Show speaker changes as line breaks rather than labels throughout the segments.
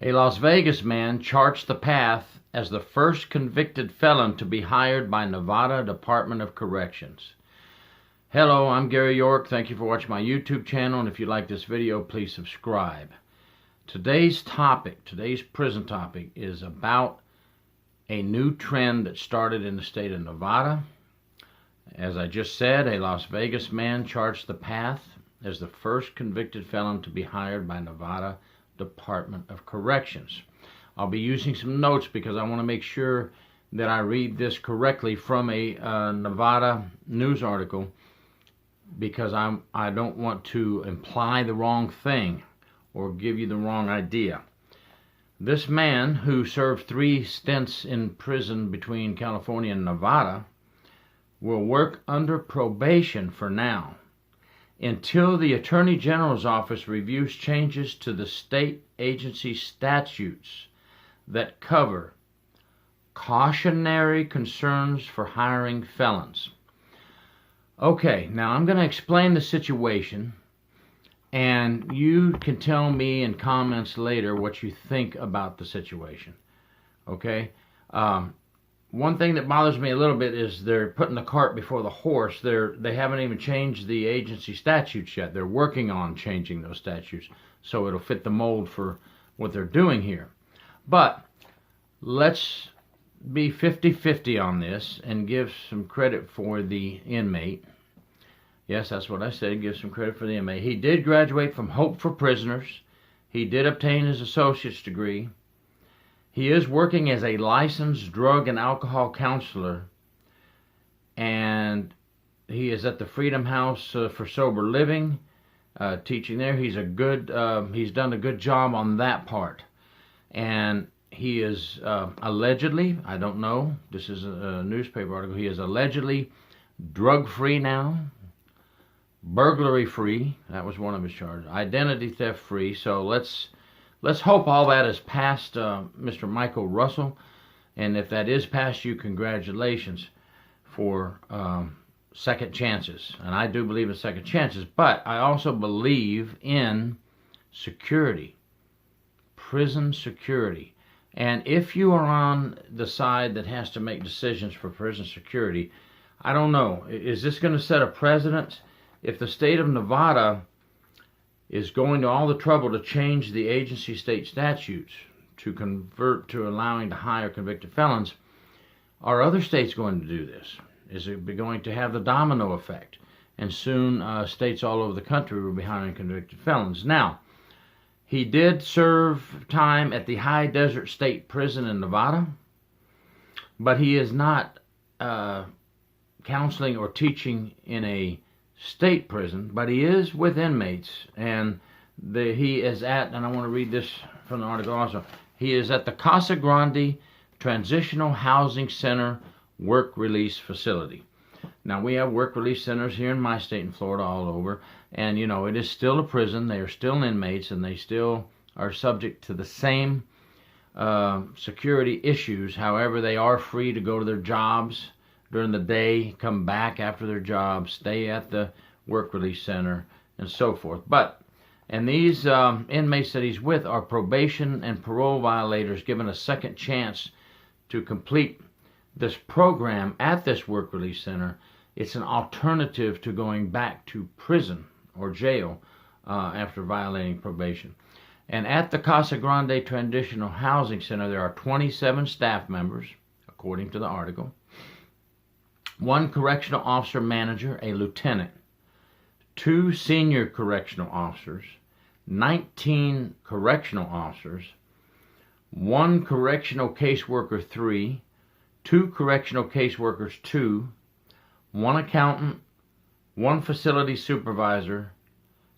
A Las Vegas man charts the path as the first convicted felon to be hired by Nevada Department of Corrections. Hello, I'm Gary York. Thank you for watching my YouTube channel, and if you like this video, please subscribe. Today's prison topic, is about a new trend that started in the state of Nevada. As I just said, a Las Vegas man charts the path as the first convicted felon to be hired by Nevada Department of Corrections. I'll be using some notes because I want to make sure that I read this correctly from a Nevada news article, because I don't want to imply the wrong thing or give you the wrong idea. This man, who served 3 stints in prison between California and Nevada, will work under probation for now, until the Attorney General's office reviews changes to the state agency statutes that cover cautionary concerns for hiring felons. Okay, now I'm going to explain the situation, and you can tell me in comments later what you think about the situation. Okay? One thing that bothers me a little bit is they're putting the cart before the horse. They haven't even changed the agency statutes yet. They're working on changing those statutes so it'll fit the mold for what they're doing here. But let's be 50-50 on this and give some credit for the inmate. Yes, that's what I said, give some credit for the inmate. He did graduate from Hope for Prisoners. He did obtain his associate's degree. He is working as a licensed drug and alcohol counselor, and he is at the Freedom House for Sober Living, teaching there. He's done a good job on that part. And he is allegedly, I don't know, this is a newspaper article, he is allegedly drug-free now, burglary-free, that was one of his charges, identity theft-free. So let's hope all that is past Mr. Michael Russell, and if that is past you, congratulations for second chances. And I do believe in second chances, but I also believe in security, prison security. And if you are on the side that has to make decisions for prison security, I don't know, is this going to set a precedent? If the state of Nevada is going to all the trouble to change the agency state statutes to convert to allowing to hire convicted felons, are other states going to do this? Is it going to have the domino effect? And soon states all over the country will be hiring convicted felons. Now, he did serve time at the High Desert State Prison in Nevada, but he is not counseling or teaching in a state prison, but he is with inmates, and he is at, and I want to read this from the article also, he is at the Casa Grande Transitional Housing Center Work Release Facility. Now, we have work release centers here in my state in Florida all over, and you know, it is still a prison. They are still inmates, and they still are subject to the same security issues. However, they are free to go to their jobs during the day, come back after their job, stay at the work release center, and so forth. And these inmates that he's with are probation and parole violators given a second chance to complete this program at this work release center. It's an alternative to going back to prison or jail after violating probation. And at the Casa Grande Transitional Housing Center, there are 27 staff members, according to the article, 1 correctional officer manager, a lieutenant, 2 senior correctional officers, 19 correctional officers, 1 correctional caseworker 3, 2 correctional caseworkers 2, 1 accountant, 1 facility supervisor,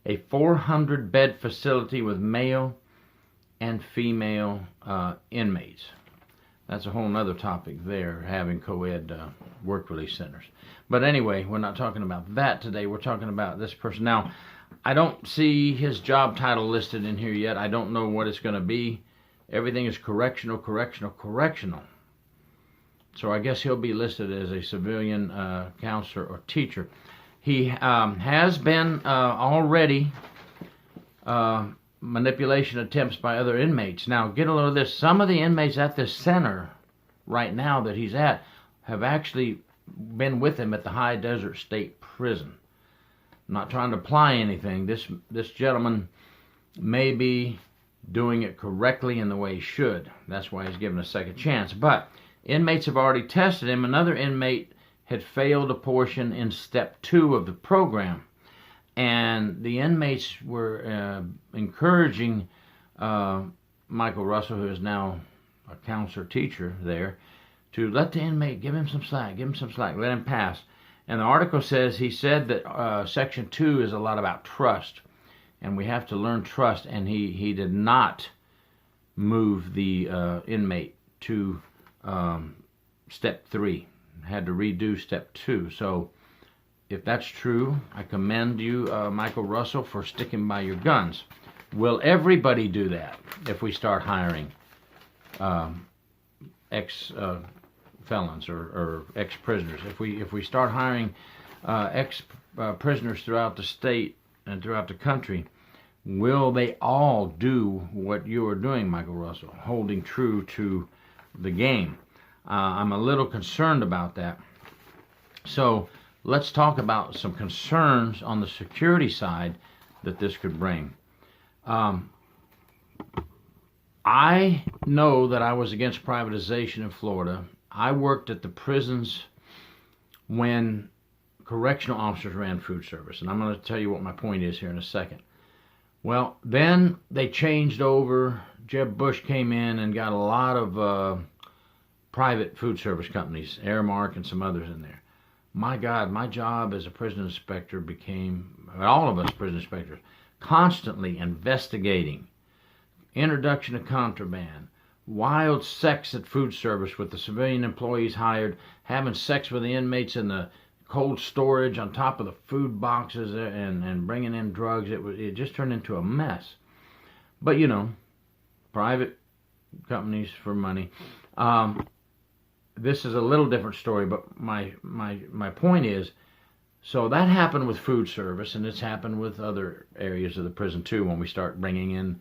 a 400-bed facility with male and female inmates. That's a whole nother topic there, having co-ed work release centers. But anyway, we're not talking about that today. We're talking about this person. Now, I don't see his job title listed in here yet. I don't know what it's going to be. Everything is correctional. So I guess he'll be listed as a civilian counselor or teacher. He has been already manipulation attempts by other inmates. Now, get a load of this. Some of the inmates at this center right now that he's at have actually been with him at the High Desert State Prison. I'm not trying to apply anything. This gentleman may be doing it correctly in the way he should. That's why he's given a second chance. But inmates have already tested him. Another inmate had failed a portion in step 2 of the program. And the inmates were encouraging Michael Russell, who is now a counselor teacher there, to let the inmate, give him some slack, let him pass. And the article says he said that Section 2 is a lot about trust, and we have to learn trust, and he did not move the inmate to step 3, had to redo step 2. So if that's true, I commend you, Michael Russell, for sticking by your guns. Will everybody do that if we start hiring ex-felons or ex-prisoners? If we start hiring ex-prisoners throughout the state and throughout the country, will they all do what you are doing, Michael Russell, holding true to the game? I'm a little concerned about that. So let's talk about some concerns on the security side that this could bring. I know that I was against privatization in Florida. I worked at the prisons when correctional officers ran food service, and I'm going to tell you what my point is here in a second. Well, then they changed over. Jeb Bush came in and got a lot of private food service companies, Aramark and some others in there. My God, my job as a prison inspector became, all of us prison inspectors, constantly investigating introduction of contraband, wild sex at food service with the civilian employees hired, having sex with the inmates in the cold storage on top of the food boxes, and bringing in drugs. It just turned into a mess. But you know, private companies for money. This is a little different story, but my point is, so that happened with food service, and it's happened with other areas of the prison too when we start bringing in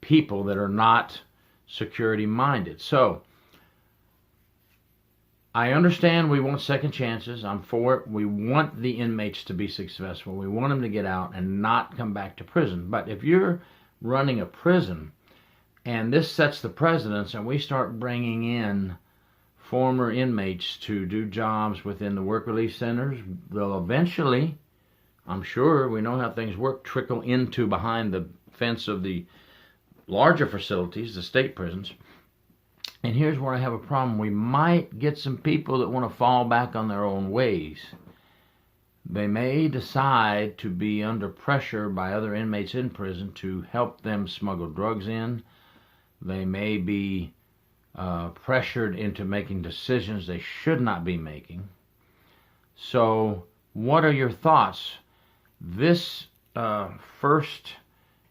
people that are not security minded. So I understand we want second chances. I'm for it. We want the inmates to be successful. We want them to get out and not come back to prison. But if you're running a prison and this sets the precedence, and we start bringing in former inmates to do jobs within the work release centers, they'll eventually, I'm sure, we know how things work, trickle into behind the fence of the larger facilities, the state prisons. And here's where I have a problem. We might get some people that want to fall back on their own ways. They may decide to be under pressure by other inmates in prison to help them smuggle drugs in. They may be pressured into making decisions they should not be making. So what are your thoughts? This first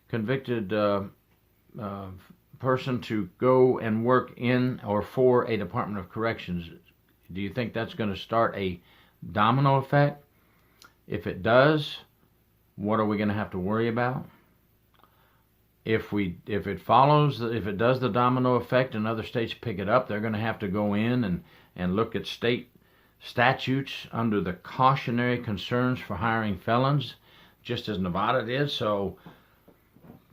convicted person to go and work in or for a Department of Corrections, do you think that's going to start a domino effect? If it does, what are we going to have to worry about? If it follows, if it does the domino effect and other states pick it up, they're going to have to go in and look at state statutes under the Cautionary Concerns for hiring felons, just as Nevada did. So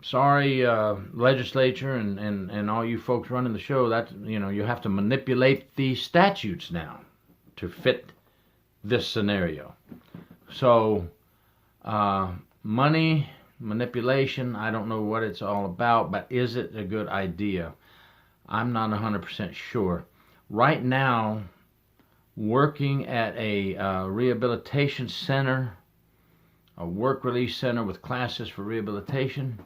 sorry, legislature and all you folks running the show, that, you know, you have to manipulate the statutes now to fit this scenario. So money manipulation, I don't know what it's all about, but is it a good idea? I'm not 100% sure. Right now, working at a rehabilitation center, a work release center with classes for rehabilitation,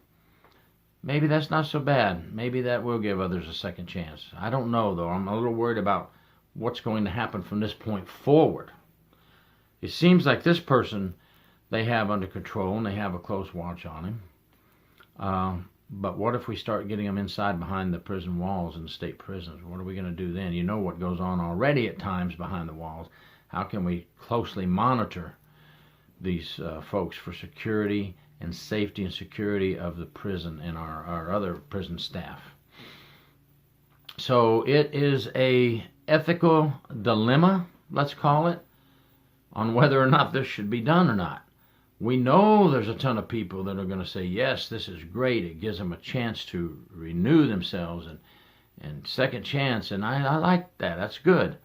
maybe that's not so bad. Maybe that will give others a second chance. I don't know, though. I'm a little worried about what's going to happen from this point forward. It seems like this person they have under control, and they have a close watch on him. But what if we start getting them inside behind the prison walls in the state prisons? What are we going to do then? You know what goes on already at times behind the walls. How can we closely monitor these folks for security and safety and security of the prison and our other prison staff. So it is a ethical dilemma, let's call it, on whether or not this should be done or not. We know there's a ton of people that are going to say, yes, this is great. It gives them a chance to renew themselves and second chance, and I like that. That's good.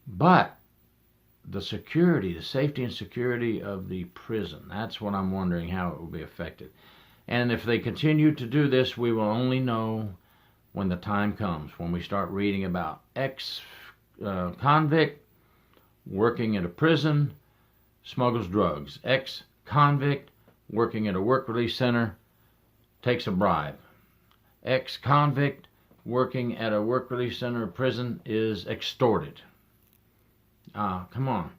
But the security, the safety and security of the prison, that's what I'm wondering how it will be affected. And if they continue to do this, we will only know when the time comes, when we start reading about ex-convict working at a prison, smuggles drugs. Ex-convict working at a work release center, takes a bribe. Ex-convict working at a work release center or prison is extorted. Come on.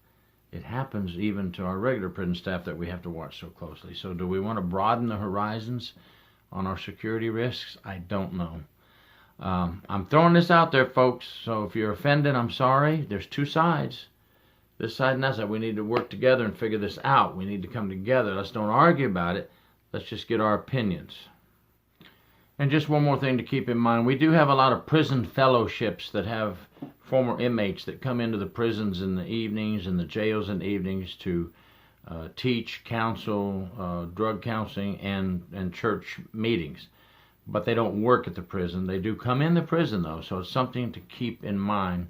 It happens even to our regular prison staff that we have to watch so closely. So do we want to broaden the horizons on our security risks? I don't know. I'm throwing this out there, folks, so if you're offended, I'm sorry. There's two sides. This side and that side. We need to work together and figure this out. We need to come together. Let's don't argue about it. Let's just get our opinions. And just one more thing to keep in mind. We do have a lot of prison fellowships that have former inmates that come into the prisons in the evenings and the jails in the evenings to teach, counsel, drug counseling, and church meetings. But they don't work at the prison. They do come in the prison, though, so it's something to keep in mind.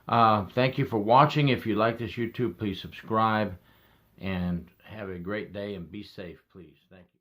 Thank you for watching. If you like this YouTube, please subscribe, and have a great day and be safe, please. Thank you.